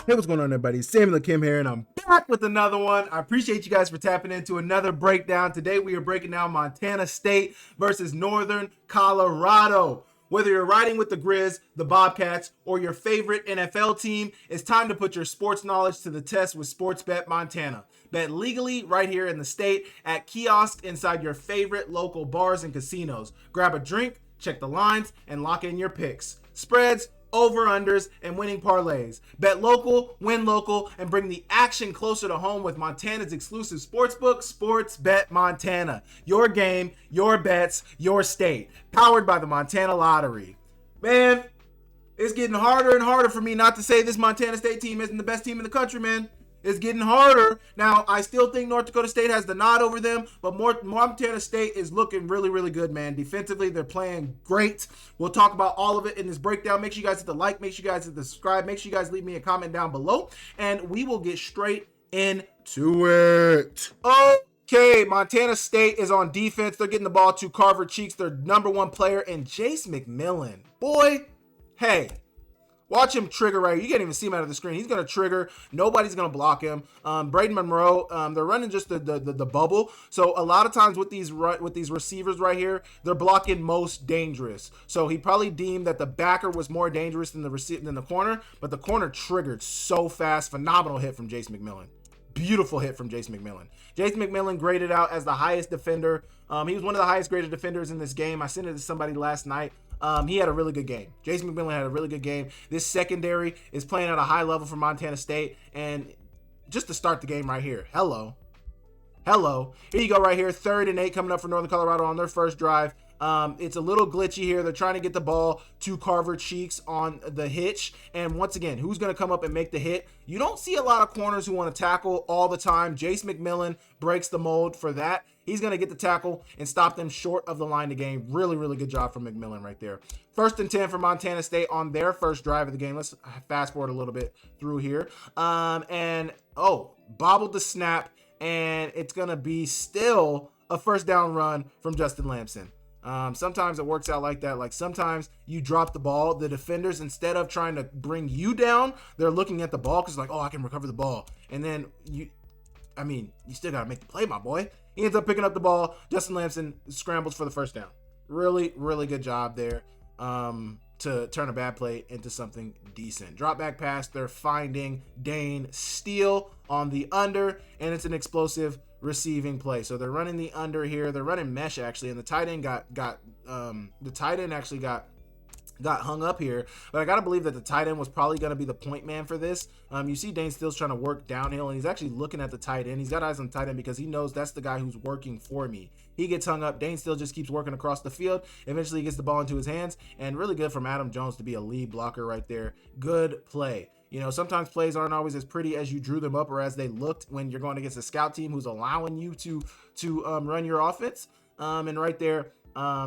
Hey, what's going on, everybody? Samuel Akem here, and I'm back with another one. I appreciate you guys for tapping into another breakdown. Today, we are breaking down Montana State versus Northern Colorado. Whether you're riding with the Grizz, the Bobcats, or your favorite NFL team, it's time to put your sports knowledge to the test with Sportsbet Montana. Bet legally right here in the state at kiosks inside your favorite local bars and casinos. Grab a drink, check the lines, and lock in your picks. Spreads, over-unders, and winning parlays. Bet local, win local, and bring the action closer to home with Montana's exclusive sportsbook, Sportsbet Montana. Your game, your bets, your state. Powered by the Montana Lottery. Man, it's getting harder and harder for me not to say this Montana State team isn't the best team in the country, man. It's getting harder. Now, I still think North Dakota State has the nod over them, but Montana State is looking really, really good, man. Defensively, they're playing great. We'll talk about all of it in this breakdown. Make sure you guys hit the like. Make sure you guys hit the subscribe. Make sure you guys leave me a comment down below, and we will get straight into it. Okay, Montana State is on defense. They're getting the ball to Carver Cheeks, their number one player, and Jace McMillan. Boy, hey. Watch him trigger right here. You can't even see him out of the screen. He's going to trigger. Nobody's going to block him. Braden Monroe, they're running just the bubble. So a lot of times with these receivers right here, they're blocking most dangerous. So he probably deemed that the backer was more dangerous than the corner, but the corner triggered so fast. Phenomenal hit from Jace McMillan. Beautiful hit from Jace McMillan. Jace McMillan graded out as the highest defender. He was one of the highest graded defenders in this game. I sent it to somebody last night. He had a really good game. Jace McMillan had a really good game. This secondary is playing at a high level for Montana State. And just to start the game right here. Hello. Here you go right here. 3rd and 8 coming up for Northern Colorado on their first drive. It's a little glitchy here. They're trying to get the ball to Carver Cheeks on the hitch. And once again, who's going to come up and make the hit? You don't see a lot of corners who want to tackle all the time. Jace McMillan breaks the mold for that. He's going to get the tackle and stop them short of the line of game. Really, really good job from McMillan right there. 1st and 10 for Montana State on their first drive of the game. Let's fast forward a little bit through here. Bobbled the snap, and it's going to be still a first down run from Justin Lamson. Sometimes it works out like that. Like sometimes you drop the ball, the defenders, instead of trying to bring you down, they're looking at the ball because like, oh, I can recover the ball. And then you still got to make the play, my boy. He ends up picking up the ball. Justin Lamson scrambles for the first down. Really, really good job there to turn a bad play into something decent. Drop back pass. They're finding Dane Steele on the under, and it's an explosive receiving play. So they're running the under here. They're running mesh actually, and the tight end got hung up here, but I gotta believe that the tight end was probably gonna be the point man for this. You see Dane Steele's trying to work downhill, and he's actually looking at the tight end. He's got eyes on the tight end because he knows that's the guy who's working for me. He gets hung up. Dane Steele just keeps working across the field. Eventually he gets the ball into his hands, and really good from Adam Jones to be a lead blocker right there. Good play. You know, sometimes plays aren't always as pretty as you drew them up or as they looked when you're going against a scout team who's allowing you to run your offense. And right there,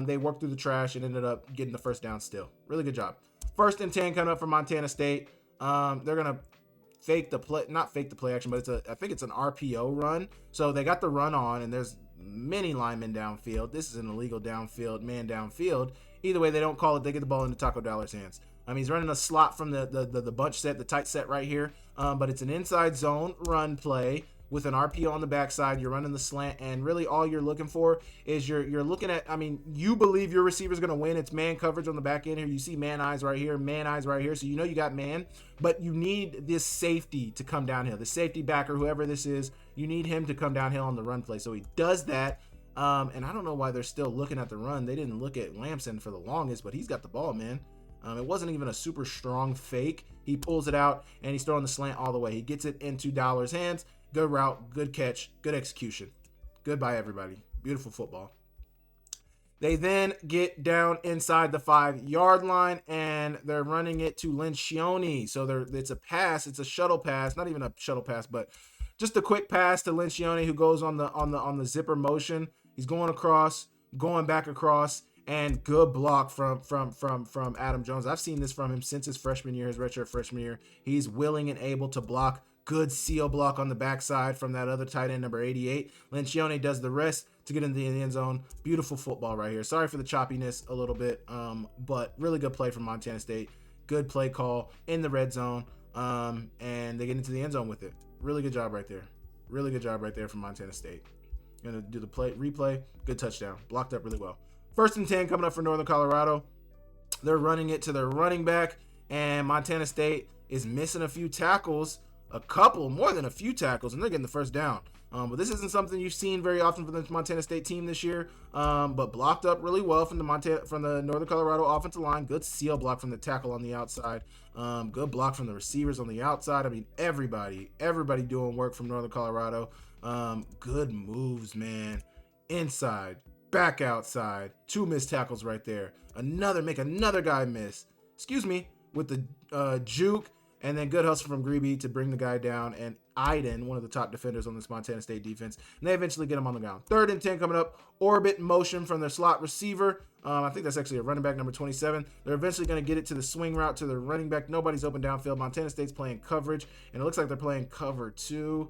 they worked through the trash and ended up getting the first down still. Really good job. 1st and 10 coming up from Montana State. They're going to not fake the play action, but I think it's an RPO run. So they got the run on, and there's many linemen downfield. This is an illegal man downfield. Either way, they don't call it. They get the ball into Taco Dowler's hands. He's running a slot from the bunch set, the tight set right here. But it's an inside zone run play with an RPO on the backside. You're running the slant, and really all you're looking for is you're looking at, you believe your receiver's going to win. It's man coverage on the back end here. You see man eyes right here, so you know you got man, but you need this safety to come downhill. The safety backer, whoever this is, you need him to come downhill on the run play. So he does that, and I don't know why they're still looking at the run. They didn't look at Lamson for the longest, but he's got the ball, man. It wasn't even a super strong fake. He pulls it out, and he's throwing the slant all the way. He gets it into Dowler's hands. Good route, good catch, good execution. Goodbye, everybody. Beautiful football. They then get down inside the 5-yard line, and they're running it to Lencioni. So it's a pass. It's a shuttle pass. Not even a shuttle pass, but just a quick pass to Lencioni, who goes on the zipper motion. He's going across, going back across, and good block from Adam Jones. I've seen this from him since his freshman year, his redshirt freshman year. He's willing and able to block. Good seal block on the backside from that other tight end, number 88. Lencioni does the rest to get into the end zone. Beautiful football right here. Sorry for the choppiness a little bit, but really good play from Montana State. Good play call in the red zone. and they get into the end zone with it. Really good job right there. Really good job right there from Montana State. Gonna do the replay. Good touchdown. Blocked up really well. 1st and 10 coming up for Northern Colorado. They're running it to their running back, and Montana State is missing a few tackles, more than a few tackles, and they're getting the first down. But this isn't something you've seen very often from the Montana State team this year. But blocked up really well from the Northern Colorado offensive line. Good seal block from the tackle on the outside. Good block from the receivers on the outside. I mean, everybody doing work from Northern Colorado. Good moves, man. Inside, back outside. 2 missed tackles right there. Make another guy miss. With the juke. And then good hustle from Grebe to bring the guy down. And Iden, one of the top defenders on this Montana State defense. And they eventually get him on the ground. 3rd and 10 coming up. Orbit motion from their slot receiver. I think that's actually a running back, number 27. They're eventually going to get it to the swing route to the running back. Nobody's open downfield. Montana State's playing coverage. And it looks like they're playing cover 2.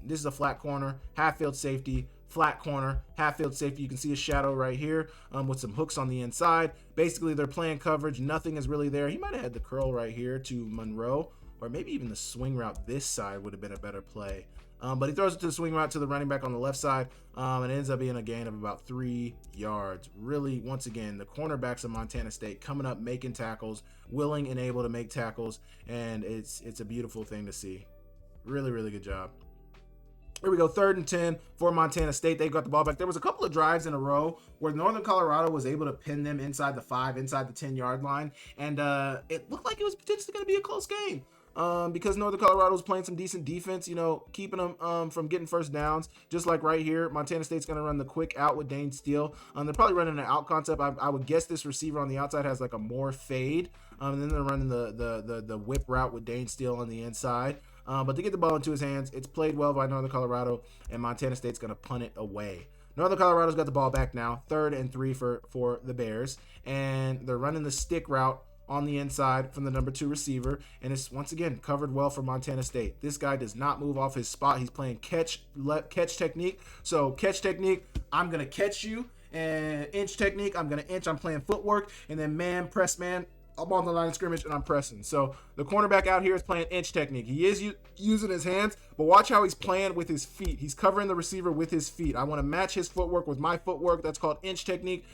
This is a flat corner. Half-field safety. Flat corner, half-field safety. You can see a shadow right here with some hooks on the inside. Basically, they're playing coverage. Nothing is really there. He might have had the curl right here to Monroe, or maybe even the swing route this side would have been a better play. But he throws it to the swing route to the running back on the left side, and it ends up being a gain of about 3 yards. Really, once again, the cornerbacks of Montana State coming up, making tackles, willing and able to make tackles, and it's a beautiful thing to see. Really, really good job. Here we go, 3rd and 10 for Montana State. They got the ball back. There was a couple of drives in a row where Northern Colorado was able to pin them inside the 5, inside the 10-yard line, and it looked like it was potentially going to be a close game because Northern Colorado was playing some decent defense, keeping them from getting first downs. Just like right here, Montana State's going to run the quick out with Dane Steele. They're probably running an out concept. I would guess this receiver on the outside has like a more fade, and then they're running the whip route with Dane Steele on the inside. But to get the ball into his hands, it's played well by Northern Colorado, and Montana State's going to punt it away. Northern Colorado's got the ball back now, 3rd and 3 for the Bears, and they're running the stick route on the inside from the number 2 receiver, and it's once again covered well for Montana State. This guy does not move off his spot. He's playing catch technique. So catch technique, I'm going to catch you, and inch technique, I'm going to inch. I'm playing footwork, and then man, press man. I'm on the line of scrimmage and I'm pressing. So the cornerback out here is playing inch technique. He is using his hands, but watch how he's playing with his feet. He's covering the receiver with his feet. I want to match his footwork with my footwork. That's called inch technique.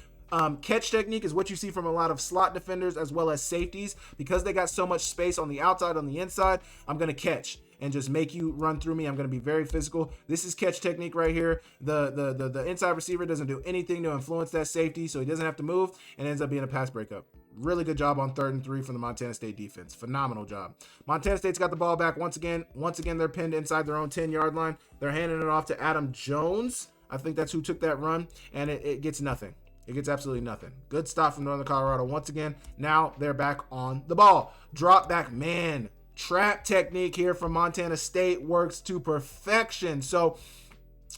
Catch technique is what you see from a lot of slot defenders as well as safeties. Because they got so much space on the outside, on the inside, I'm going to catch and just make you run through me. I'm going to be very physical. This is catch technique right here. The inside receiver doesn't do anything to influence that safety, so he doesn't have to move, and ends up being a pass breakup. Really good job on 3rd and 3 from the Montana State defense. Phenomenal job. Montana State's got the ball back once again. They're pinned inside their own 10-yard line. They're handing it off to Adam Jones. I think that's who took that run, and it gets nothing. It gets absolutely nothing. Good stop from Northern Colorado once again. Now they're back on the ball. Drop back, man. Trap technique here from Montana State works to perfection. So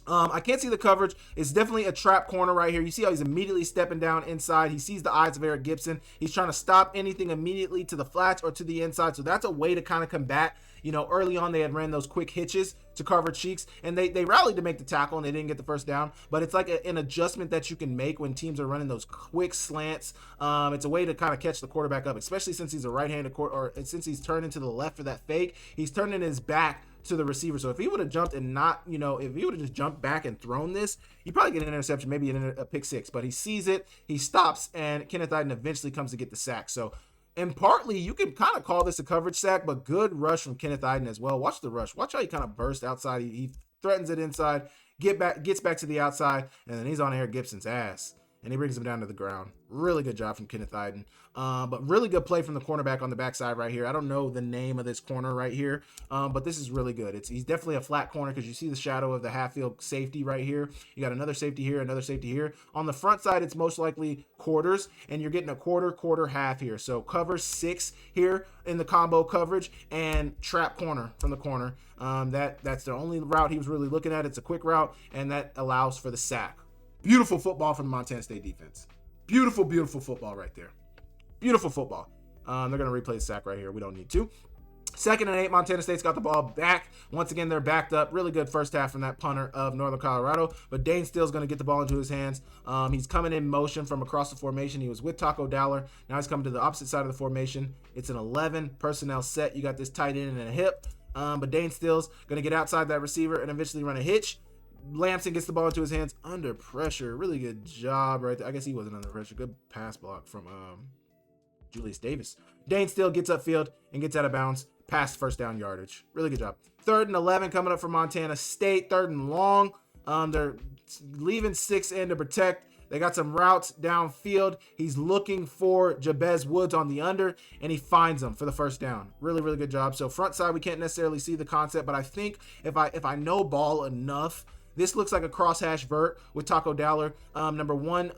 I can't see the coverage. It's definitely a trap corner right here. You see how he's immediately stepping down inside. He sees the eyes of Eric Gibson. He's trying to stop anything immediately to the flats or to the inside. So that's a way to kind of combat. Early on they had ran those quick hitches to cover cheeks, and they rallied to make the tackle, and they didn't get the first down. But it's like an adjustment that you can make when teams are running those quick slants. It's a way to kind of catch the quarterback up, especially since he's a right-handed or since he's turning to the left for that fake. He's turning his back to the receiver. So if he would have jumped and not, if he would have just jumped back and thrown this, he'd probably get an interception, maybe a pick 6. But he sees it, he stops, and Kenneth Iden eventually comes to get the sack. So, and partly you can kind of call this a coverage sack, but good rush from Kenneth Iden as well. Watch the rush. Watch how he kind of burst outside. He threatens it inside, gets back to the outside, and then he's on Eric Gibson's ass, and he brings him down to the ground. Really good job from Kenneth Iden. But really good play from the cornerback on the backside right here. I don't know the name of this corner right here, but this is really good. He's definitely a flat corner because you see the shadow of the half-field safety right here. You got another safety here, another safety here. On the front side, it's most likely quarters, and you're getting a quarter, half here. So cover 6 here in the combo coverage, and trap corner from the corner. That's the only route he was really looking at. It's a quick route, and that allows for the sack. Beautiful football from the Montana State defense. Beautiful, beautiful football right there. Beautiful football. They're going to replay the sack right here. We don't need to. 2nd and 8, Montana State's got the ball back. Once again, they're backed up. Really good first half from that punter of Northern Colorado. But Dane Steele's going to get the ball into his hands. He's coming in motion from across the formation. He was with Taco Dowler. Now he's coming to the opposite side of the formation. It's an 11 personnel set. You got this tight end and a hip. But Dane Steele's going to get outside that receiver and eventually run a hitch. Lamson gets the ball into his hands under pressure. Really good job right there. I guess he wasn't under pressure. Good pass block from Julius Davis. Dane Steele gets upfield and gets out of bounds. Past first down yardage. Really good job. 3rd and 11 coming up for Montana State. 3rd and long. They're leaving 6 in to protect. They got some routes downfield. He's looking for Jabez Woods on the under, and he finds him for the first down. Really, really good job. So front side, we can't necessarily see the concept, but I think if I know ball enough, this looks like a crosshash vert with Taco Dowler. Number 1,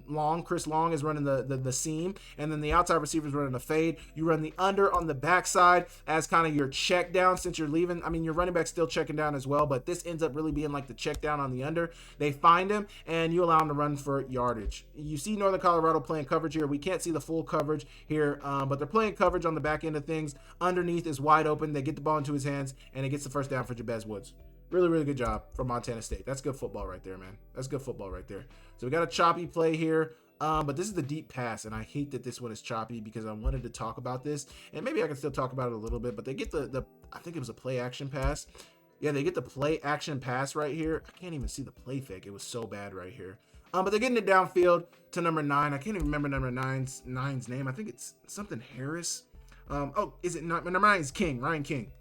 Long. Chris Long is running the seam. And then the outside receiver is running a fade. You run the under on the backside as kind of your check down since you're leaving. I mean, your running back's still checking down as well, but this ends up really being like the check down on the under. They find him, and you allow him to run for yardage. You see Northern Colorado playing coverage here. We can't see the full coverage here, but they're playing coverage on the back end of things. Underneath is wide open. They get the ball into his hands, and it gets the first down for Jabez Woods. Really, really good job from Montana State. That's good football right there, man. That's good football right there. So we got a choppy play here, but this is the deep pass, and I hate that this one is choppy because I wanted to talk about this, and maybe I can still talk about it a little bit, but they get the I think it was a play action pass. Yeah, they get the play action pass right here. I can't even see the play fake. It was so bad right here. But they're getting it downfield to number 9. I can't even remember number nine's name. I think it's something Harris. Oh, is it not? Number 9 is King, Ryan King.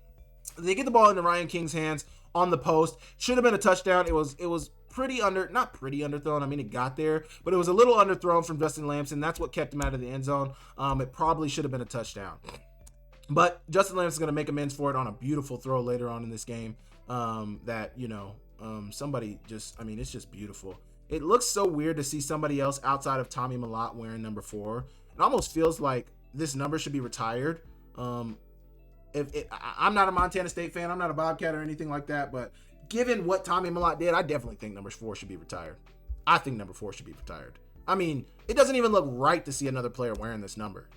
They get the ball into Ryan King's hands on the post. Should have been a touchdown. It was pretty not pretty underthrown. I mean, it got there, but it was a little underthrown from Justin Lamson. That's what kept him out of the end zone. It probably should have been a touchdown. But Justin Lamson's going to make amends for it on a beautiful throw later on in this game. Somebody just, I mean, it's just beautiful. It looks so weird to see somebody else outside of Tommy Mellott wearing number 4. It almost feels like this number should be retired. I'm not a Montana State fan. I'm not a Bobcat or anything like that. But given what Tommy Mellott did, I definitely think number 4 should be retired. I think number 4 should be retired. I mean, it doesn't even look right to see another player wearing this number.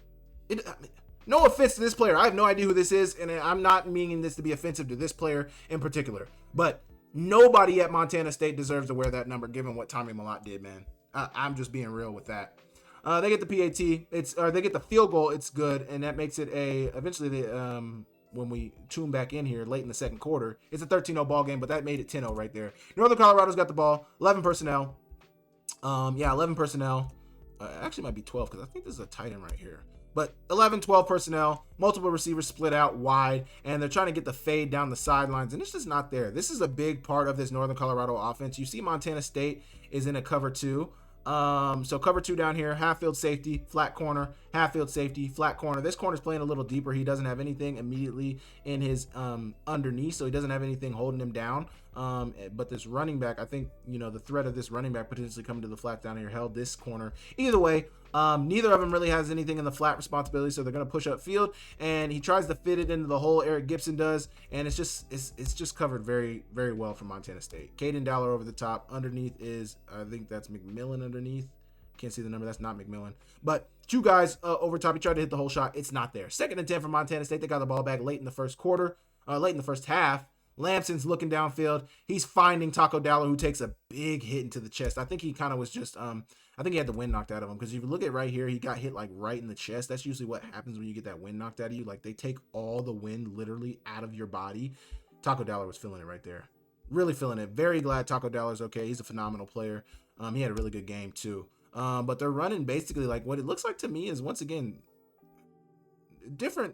No offense to this player. I have no idea who this is, and I'm not meaning this to be offensive to this player in particular. But nobody at Montana State deserves to wear that number given what Tommy Mellott did, man. I'm just being real with that. They get the PAT. They get the field goal. It's good, and that makes it eventually when we tune back in here late in the second quarter, it's a 13-0 ball game, but that made it 10-0 right there. Northern Colorado's got the ball, 11 personnel. 11 personnel. Actually might be 12 because I think this is a tight end right here. But 11, 12 personnel, multiple receivers split out wide, and they're trying to get the fade down the sidelines, and it's just not there. This is a big part of this Northern Colorado offense. You see Montana State is in a cover 2. So cover 2 down here, half field safety, flat corner, half field safety, flat corner. This corner's playing a little deeper. He doesn't have anything immediately in his underneath, so he doesn't have anything holding him down. But this running back, I think, the threat of this running back potentially coming to the flat down here held this corner. Either way, neither of them really has anything in the flat responsibility, so they're going to push up field, and he tries to fit it into the hole. Eric Gibson does, and it's just covered very, very well from Montana State. Caden Dowler over the top. Underneath is, I think that's McMillan underneath. Can't see the number. That's not McMillan. But 2 guys over top. He tried to hit the whole shot. It's not there. 2nd and 10 for Montana State. They got the ball back late in the first half. Lamson's looking downfield. He's finding Taco Dowler, who takes a big hit into the chest. I think he kind of was just, I think he had the wind knocked out of him, because if you look at right here, he got hit like right in the chest. That's usually what happens when you get that wind knocked out of you. Like, they take all the wind literally out of your body. Taco Dowler was feeling it right there. Really feeling it. Very glad Taco Dowler's okay. He's a phenomenal player. He had a really good game too. But they're running basically like what it looks like to me is, once again,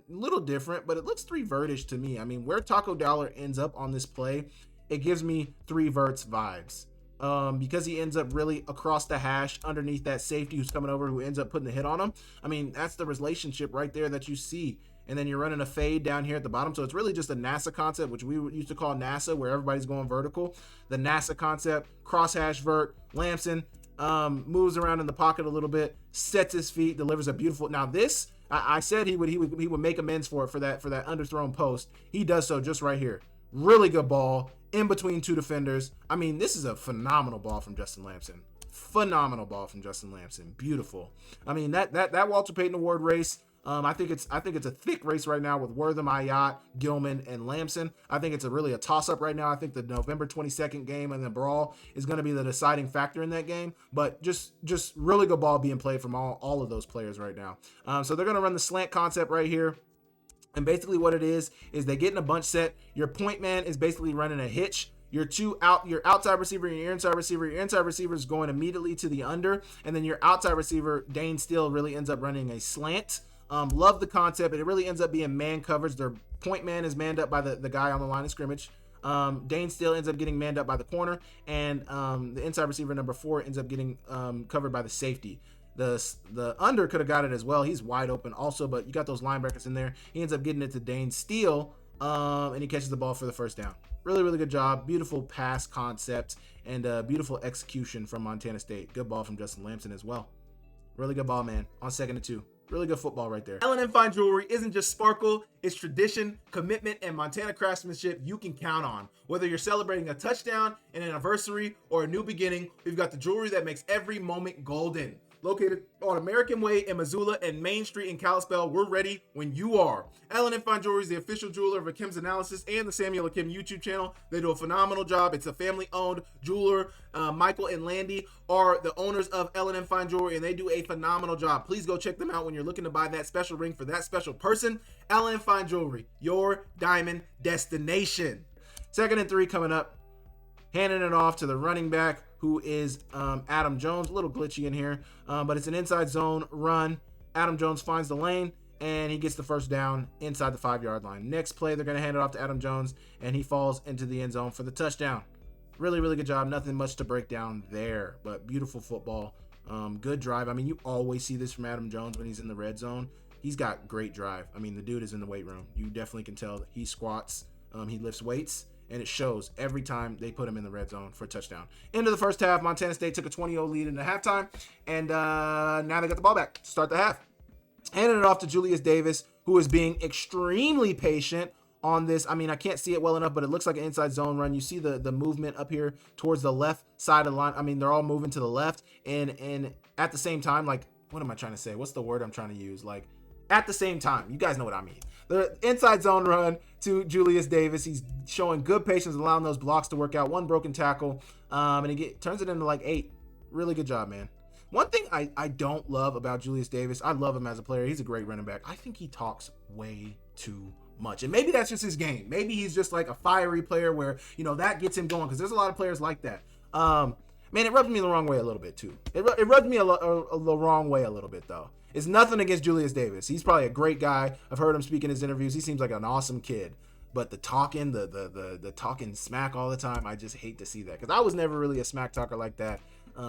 little different, but it looks 3 vertish to me. I mean, where Taco Dowler ends up on this play, it gives me 3 verts vibes. Because he ends up really across the hash underneath that safety who's coming over, who ends up putting the hit on him. I mean, that's the relationship right there that you see. And then you're running a fade down here at the bottom. So it's really just a NASA concept, which we used to call NASA, where everybody's going vertical. The NASA concept, crosshash vert. Lamson moves around in the pocket a little bit, sets his feet, delivers a beautiful. Now this, I said he would make amends for that underthrown post. He does so just right here. Really good ball in between 2 defenders. I mean, this is a phenomenal ball from Justin Lamson. Phenomenal ball from Justin Lamson. Beautiful. I mean, that Walter Payton Award race I think it's a thick race right now with Wortham, Ayat, Gilman, and Lamson. I think it's really a toss-up right now. I think the November 22nd game and the brawl is going to be the deciding factor in that game. But just really good ball being played from all of those players right now. So they're going to run the slant concept right here. And basically what it is they get in a bunch set. Your point man is basically running a hitch. Your outside receiver and your inside receiver. Your inside receiver is going immediately to the under. And then your outside receiver, Dane Steele, really ends up running a slant. Love the concept. It really ends up being man coverage. Their point man is manned up by the guy on the line of scrimmage. Dane Steele ends up getting manned up by the corner. And the inside receiver number 4 ends up getting covered by the safety. The under could have got it as well. He's wide open also, but you got those linebackers in there. He ends up getting it to Dane Steele, and he catches the ball for the first down. Really, really good job. Beautiful pass concept and beautiful execution from Montana State. Good ball from Justin Lamson as well. Really good ball, man. On 2nd and 2. Really good football right there. L&M Fine Jewelry isn't just sparkle, it's tradition, commitment, and Montana craftsmanship you can count on. Whether you're celebrating a touchdown, an anniversary, or a new beginning, we've got the jewelry that makes every moment golden. Located on American Way in Missoula and Main Street in Kalispell, we're ready when you are. L&M Fine Jewelry is the official jeweler of Akem's Analysis and the Samuel Akem YouTube channel. They do a phenomenal job. It's a family-owned jeweler. Michael and Landy are the owners of L&M Fine Jewelry, and they do a phenomenal job. Please go check them out when you're looking to buy that special ring for that special person. L&M Fine Jewelry, your diamond destination. 2nd and 3 coming up. Handing it off to the running back, who is Adam Jones. A little glitchy in here, but it's an inside zone run. Adam Jones finds the lane, and he gets the first down inside the 5-yard line. Next play, they're going to hand it off to Adam Jones, and he falls into the end zone for the touchdown. Really, really good job. Nothing much to break down there, but beautiful football. Good drive. I mean, you always see this from Adam Jones when he's in the red zone. He's got great drive. I mean, the dude is in the weight room. You definitely can tell that he squats. He lifts weights. And it shows every time they put him in the red zone for a touchdown. End of the first half, Montana State took a 20-0 lead in the halftime. And now they got the ball back to start the half. Handing it off to Julius Davis, who is being extremely patient on this. I mean, I can't see it well enough, but it looks like an inside zone run. You see the movement up here towards the left side of the line. I mean, they're all moving to the left. And at the same time, like, what am I trying to say? What's the word I'm trying to use? Like, at the same time, you guys know what I mean. The inside zone run to Julius Davis. He's showing good patience, allowing those blocks to work out. 1 broken tackle, and he turns it into like 8. Really good job, man. One thing I don't love about Julius Davis, I love him as a player. He's a great running back. I think he talks way too much. And maybe that's just his game. Maybe he's just like a fiery player where, you know, that gets him going, because there's a lot of players like that. Man, it rubs me the wrong way a little bit, too. It rubs me the wrong way a little bit, though. It's nothing against Julius Davis. He's probably a great guy. I've heard him speak in his interviews. He seems like an awesome kid. But the talking, the talking smack all the time, I just hate to see that. Because I was never really a smack talker like that.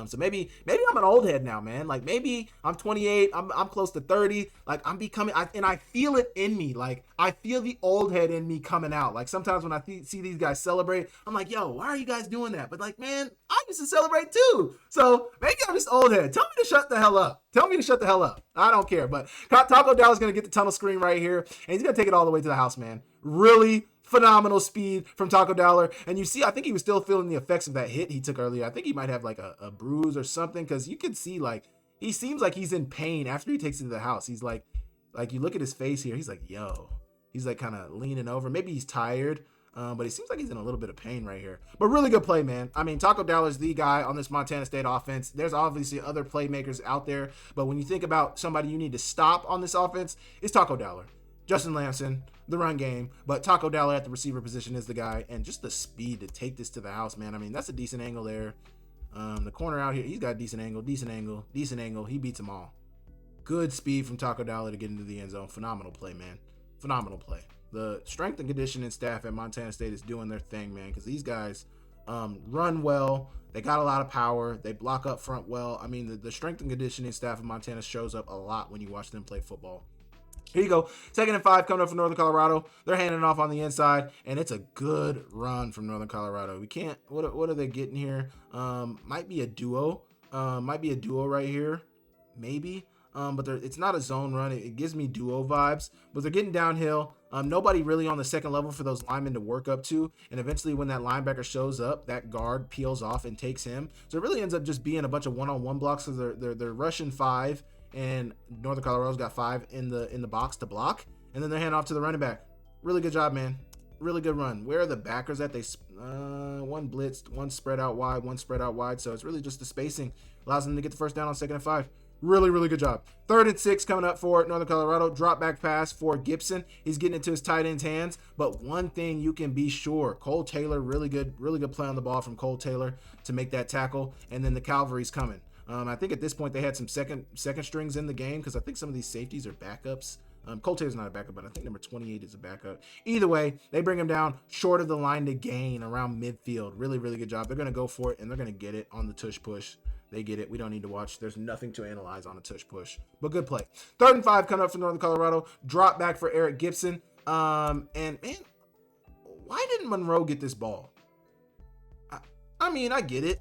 So maybe I'm an old head now, man. Like, maybe I'm 28, I'm close to 30. Like, I'm becoming, and I feel it in me. Like, I feel the old head in me coming out. Like, sometimes when I see these guys celebrate, I'm like, yo, why are you guys doing that? But like, man, I used to celebrate too. So maybe I'm just old head. Tell me to shut the hell up. Tell me to shut the hell up. I don't care. But Taco Dowler's going to get the tunnel screen right here, and he's going to take it all the way to the house, man. Really phenomenal speed from Taco Dowler. And you see, I think he was still feeling the effects of that hit he took earlier. I think he might have like a bruise or something, because you can see, like, he seems like he's in pain after he takes it to the house. He's like you look at his face here, he's like, yo. He's like kind of leaning over. Maybe he's tired, but he seems like he's in a little bit of pain right here. But really good play, man. I mean, Taco Dowler's the guy on this Montana State offense. There's obviously other playmakers out there, but when you think about somebody you need to stop on this offense, it's Taco Dowler. Justin Lamson, the run game, but Taco Dowler at the receiver position is the guy, and just the speed to take this to the house, man. I mean, that's a decent angle there. The corner out here, he's got a decent angle. He beats them all. Good speed from Taco Dowler to get into the end zone. Phenomenal play, man. Phenomenal play. The strength and conditioning staff at Montana State is doing their thing, man, because these guys run well. They got a lot of power. They block up front well. I mean, the strength and conditioning staff of Montana shows up a lot when you watch them play football. Here you go. 2nd and 5 coming up from Northern Colorado. They're handing it off on the inside, and it's a good run from Northern Colorado. We can't. What are they getting here? Might be a duo. Right here, maybe. But it's not a zone run. It gives me duo vibes. But they're getting downhill. Nobody really on the second level for those linemen to work up to. And eventually, when that linebacker shows up, that guard peels off and takes him. So it really ends up just being a bunch of one-on-one blocks. So they're rushing 5. and Northern Colorado's got 5 in the box to block, and then they hand off to the running back. Really good job, man. Really good run. Where are the backers at? They one blitzed, one spread out wide, so it's really just the spacing allows them to get the first down on 2nd and 5. Really good job. 3rd and 6 coming up for Northern Colorado. Drop back pass for Gibson. He's getting into his tight end's hands. But one thing you can be sure, Cole Taylor, really good play on the ball from Cole Taylor to make that tackle. And then the cavalry's coming. I think at this point they had some second strings in the game because I think some of these safeties are backups. Cole Taylor's not a backup, but I think number 28 is a backup. Either way, they bring him down short of the line to gain around midfield. Really good job. They're going to go for it, and they're going to get it on the tush push. They get it. We don't need to watch. There's nothing to analyze on a tush push, but good play. 3rd and 5 coming up for Northern Colorado. Drop back for Eric Gibson. And man, why didn't Monroe get this ball? I mean, I get it.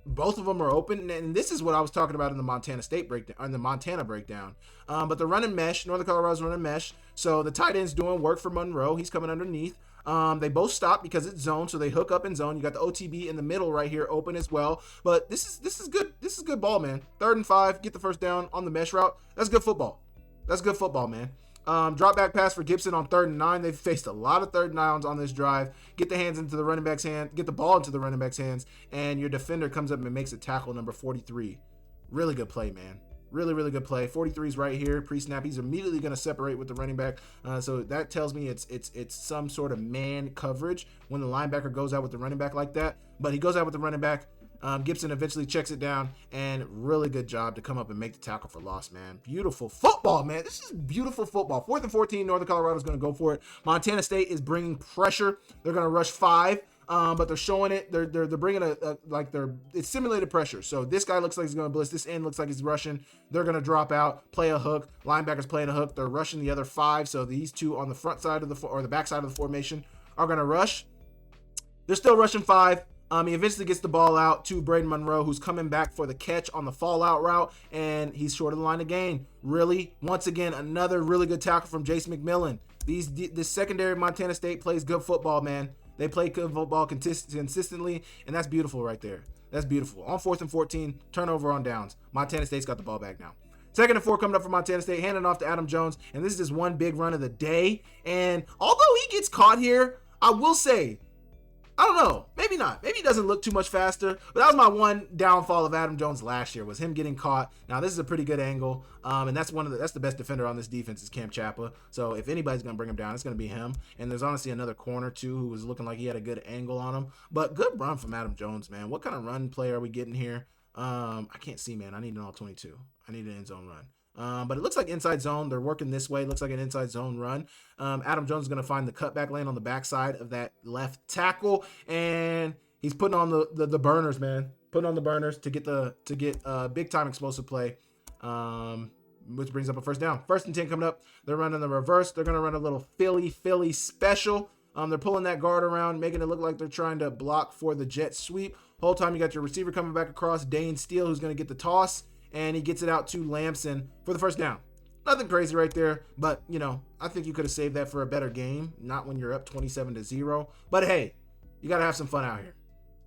Both of them are open, and this is what I was talking about in the Montana State breakdown, in the Montana breakdown. But they're running mesh. Northern Colorado's running mesh, so the tight end's doing work for Monroe. He's coming underneath. They both stop because it's zone, so they hook up in zone. You got the OTB in the middle right here open as well. But this is good. This is good ball, man. 3rd and 5, get the first down on the mesh route. That's good football. That's good football, man. Drop back pass for Gibson on 3rd and 9. They've faced a lot of 3rd downs on this drive. Get the hands into the running back's hand. Get the ball into the running back's hands, and your defender comes up and makes a tackle, number 43. Really good play, man. Really good play. 43's right here. Pre-snap, he's immediately going to separate with the running back. So that tells me it's some sort of man coverage when the linebacker goes out with the running back like that. But he goes out with the running back. Gibson eventually checks it down, and really good job to come up and make the tackle for loss, man. Beautiful football, man. This is beautiful football. 4th and 14, Northern Colorado's going to go for it. Montana State is bringing pressure. They're going to rush 5. But they're showing it. They're bringing it's simulated pressure. So this guy looks like he's going to blitz. This end looks like he's rushing. They're going to drop out, play a hook. Linebackers playing a hook. They're rushing the other 5. So these two on the front side of the back side of the formation are going to rush. They're still rushing 5. He eventually gets the ball out to Braden Monroe, who's coming back for the catch on the fallout route, and he's short of the line of gain. Really, once again, another really good tackle from Jace McMillan. This secondary Montana State plays good football, man. They play good football consistently, and that's beautiful right there. That's beautiful. On 4th and 14, turnover on downs. Montana State's got the ball back now. 2nd and 4 coming up for Montana State, handing off to Adam Jones, and this is just one big run of the day. And although he gets caught here, I will say, I don't know, maybe not. Maybe he doesn't look too much faster, but that was my one downfall of Adam Jones last year, was him getting caught. Now this is a pretty good angle, and that's the best defender on this defense is Cam Chapa. So if anybody's gonna bring him down, it's gonna be him. And there's honestly another corner too who was looking like he had a good angle on him. But good run from Adam Jones, man. What kind of run play are we getting here? I can't see, man. I need an all 22. I need an end zone run. But it looks like inside zone. They're working this way. It looks like an inside zone run. Adam Jones is going to find the cutback lane on the backside of that left tackle, and he's putting on the burners, man. Putting on the burners to get big time explosive play, which brings up a first down. 1st and 10 coming up. They're running the reverse. They're going to run a little Philly special. They're pulling that guard around, making it look like they're trying to block for the jet sweep. Whole time you got your receiver coming back across, Dane Steele, who's going to get the toss. And he gets it out to Lamson for the first down. Nothing crazy right there, but, I think you could have saved that for a better game, not when you're up 27-0. But, hey, you got to have some fun out here.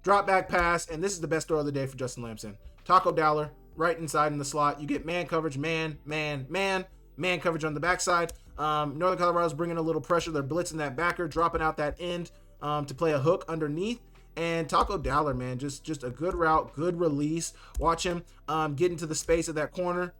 Drop back pass, and this is the best throw of the day for Justin Lamson. Taco Dowler, right inside in the slot. You get man coverage, man coverage on the backside. Northern Colorado's bringing a little pressure. They're blitzing that backer, dropping out that end to play a hook underneath. And Taco Dowler, man, just a good route, good release. Watch him get into the space of that corner,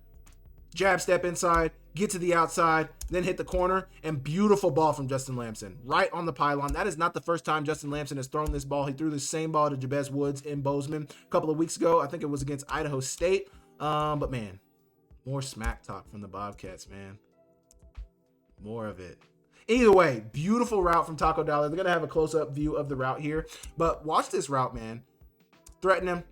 jab step inside, get to the outside, then hit the corner, and beautiful ball from Justin Lamson right on the pylon. That is not the first time Justin Lamson has thrown this ball. He threw the same ball to Jabez Woods in Bozeman a couple of weeks ago. I think it was against Idaho State. But, man, more smack talk from the Bobcats, man. More of it. Either way, beautiful route from Taco Dowler. They're going to have a close-up view of the route here. But watch this route, man. Threaten him.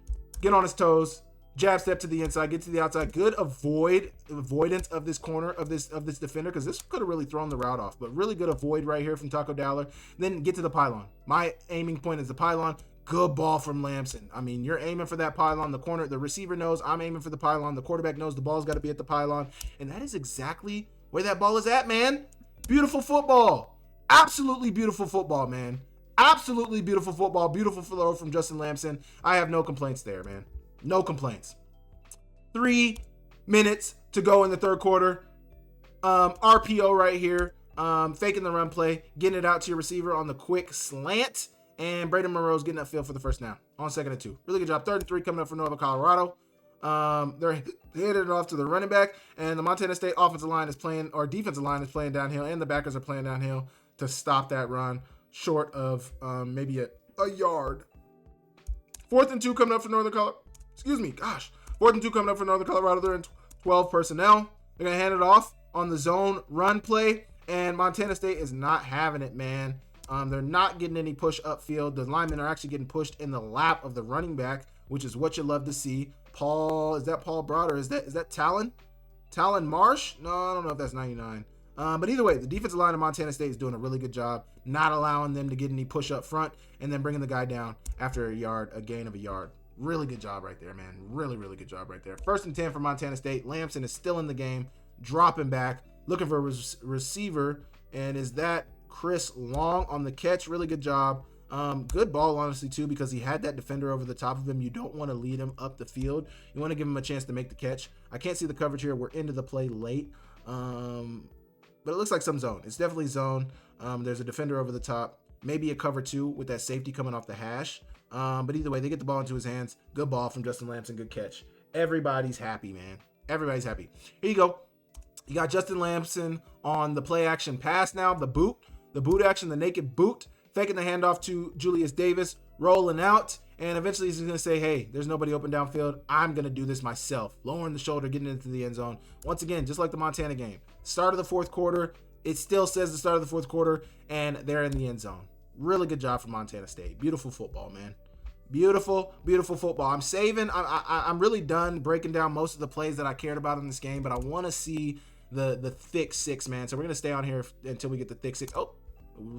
Get on his toes. Jab step to the inside. Get to the outside. Good avoidance of this corner, of this defender, because this could have really thrown the route off. But really good avoid right here from Taco Dowler. Then get to the pylon. My aiming point is the pylon. Good ball from Lamson. I mean, you're aiming for that pylon. The receiver knows I'm aiming for the pylon. The quarterback knows the ball's got to be at the pylon. And that is exactly where that ball is at, man. Beautiful football. Absolutely beautiful football, man. Absolutely beautiful football. Beautiful throw from Justin Lamson. I have no complaints there, man. No complaints. 3 minutes to go in the third quarter. RPO right here. Faking the run play, getting it out to your receiver on the quick slant. And Braden Monroe's getting that field for the first down on 2nd and 2. Really good job. 3rd and 3 coming up for Northern Colorado. They're headed it off to the running back, and the Montana State offensive line is playing, or defensive line is playing downhill, and the backers are playing downhill to stop that run short of maybe a yard. 4th and 2 coming up for Northern Colorado. 4th and 2 coming up for Northern Colorado. They're in 12 personnel. They're going to hand it off on the zone run play, and Montana State is not having it, man. They're not getting any push upfield. The linemen are actually getting pushed in the lap of the running back, which is what you love to see. Is that Paul Broad, or is that Talon? Talon Marsh? No, I don't know if that's 99. But either way, the defensive line of Montana State is doing a really good job, not allowing them to get any push up front, and then bringing the guy down after a gain of a yard. Really good job right there, man. Really, really good job right there. 1st and 10 for Montana State. Lamson is still in the game, dropping back, looking for a receiver, and is that Chris Long on the catch? Really good job. Good ball, honestly, too, because he had that defender over the top of him. You don't want to lead him up the field. You want to give him a chance to make the catch. I can't see the coverage here. We're into the play late. But it looks like some zone. It's definitely zone. There's a defender over the top. Maybe a cover 2 with that safety coming off the hash. But either way, they get the ball into his hands. Good ball from Justin Lamson. Good catch. Everybody's happy, man. Everybody's happy. Here you go. You got Justin Lamson on the play action pass now. The boot action, the naked boot. Faking the handoff to Julius Davis, rolling out, and eventually he's going to say, hey, there's nobody open downfield. I'm going to do this myself. Lowering the shoulder, getting into the end zone. Once again, just like the Montana game. Start of the 4th quarter. It still says the start of the 4th quarter, and they're in the end zone. Really good job from Montana State. Beautiful football, man. Beautiful, beautiful football. I'm really done breaking down most of the plays that I cared about in this game, but I want to see the thick 6, man. So we're going to stay on here until we get the thick 6. Oh.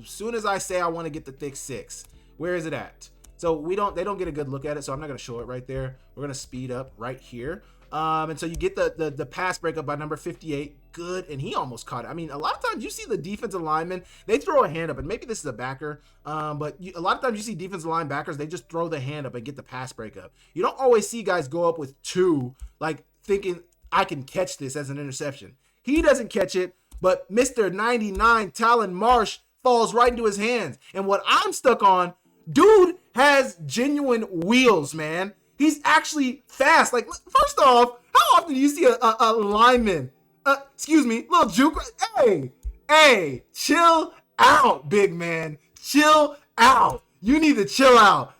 As soon as I say I want to get the thick 6, where is it at? So they don't get a good look at it, so I'm not going to show it right there. We're going to speed up right here. And so you get the pass breakup by number 58. Good, and he almost caught it. I mean, a lot of times you see the defensive linemen, they throw a hand up, and maybe this is a backer, but a lot of times you see defensive linebackers, they just throw the hand up and get the pass breakup. You don't always see guys go up with 2, like thinking, I can catch this as an interception. He doesn't catch it, but Mr. 99, Talon Marsh, falls right into his hands. And what I'm stuck on, dude has genuine wheels, man. He's actually fast. Like, first off, how often do you see a lineman, little juke? Hey, chill out, big man. Chill out. You need to chill out.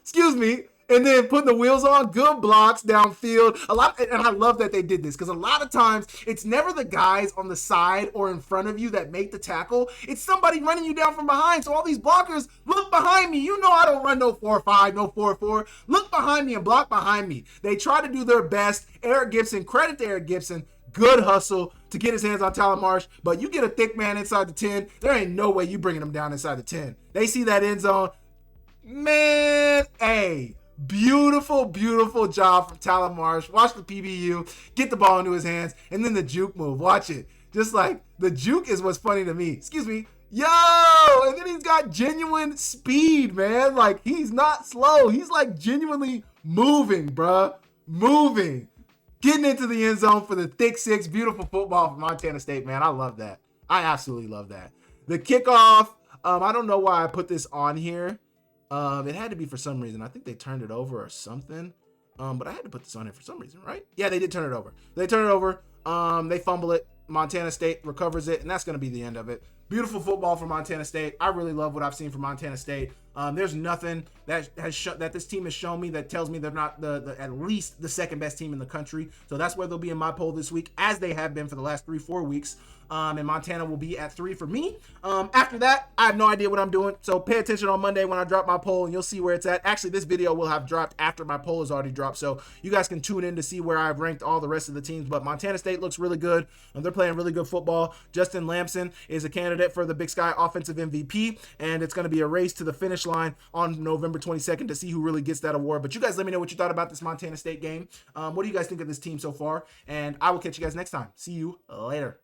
And then putting the wheels on, good blocks downfield. And I love that they did this, because a lot of times it's never the guys on the side or in front of you that make the tackle. It's somebody running you down from behind. So all these blockers, look behind me. You know I don't run no 4-5, no 4-4. Look behind me and block behind me. They try to do their best. Eric Gibson, credit to Eric Gibson. Good hustle to get his hands on Talon Marsh. But you get a thick man inside the 10, there ain't no way you bringing him down inside the 10. They see that end zone. Man, hey. Beautiful, beautiful job from Talon Marsh. Watch the PBU, get the ball into his hands, and then the juke move. Watch it. Just like the juke is what's funny to me. Yo! And then he's got genuine speed, man. Like, he's not slow. He's like genuinely moving, bruh. Moving. Getting into the end zone for the thick 6. Beautiful football from Montana State, man. I love that. I absolutely love that. The kickoff, I don't know why I put this on here. It had to be for some reason. I think they turned it over or something. But I had to put this on here for some reason, right? Yeah, they did turn it over. They fumble it. Montana State recovers it, and that's going to be the end of it. Beautiful football from Montana State. I really love what I've seen from Montana State. There's nothing that that this team has shown me that tells me they're not at least the second best team in the country. So that's where they'll be in my poll this week, as they have been for the last 3-4 weeks. And Montana will be at 3 for me. After that, I have no idea what I'm doing. So pay attention on Monday when I drop my poll, and you'll see where it's at. Actually, this video will have dropped after my poll has already dropped. So you guys can tune in to see where I've ranked all the rest of the teams. But Montana State looks really good. They're playing really good football. Justin Lamson is a candidate for the Big Sky Offensive MVP. And it's going to be a race to the finish line on November 22nd to see who really gets that award. But you guys let me know what you thought about this Montana State game. What do you guys think of this team so far? And I will catch you guys next time. See you later.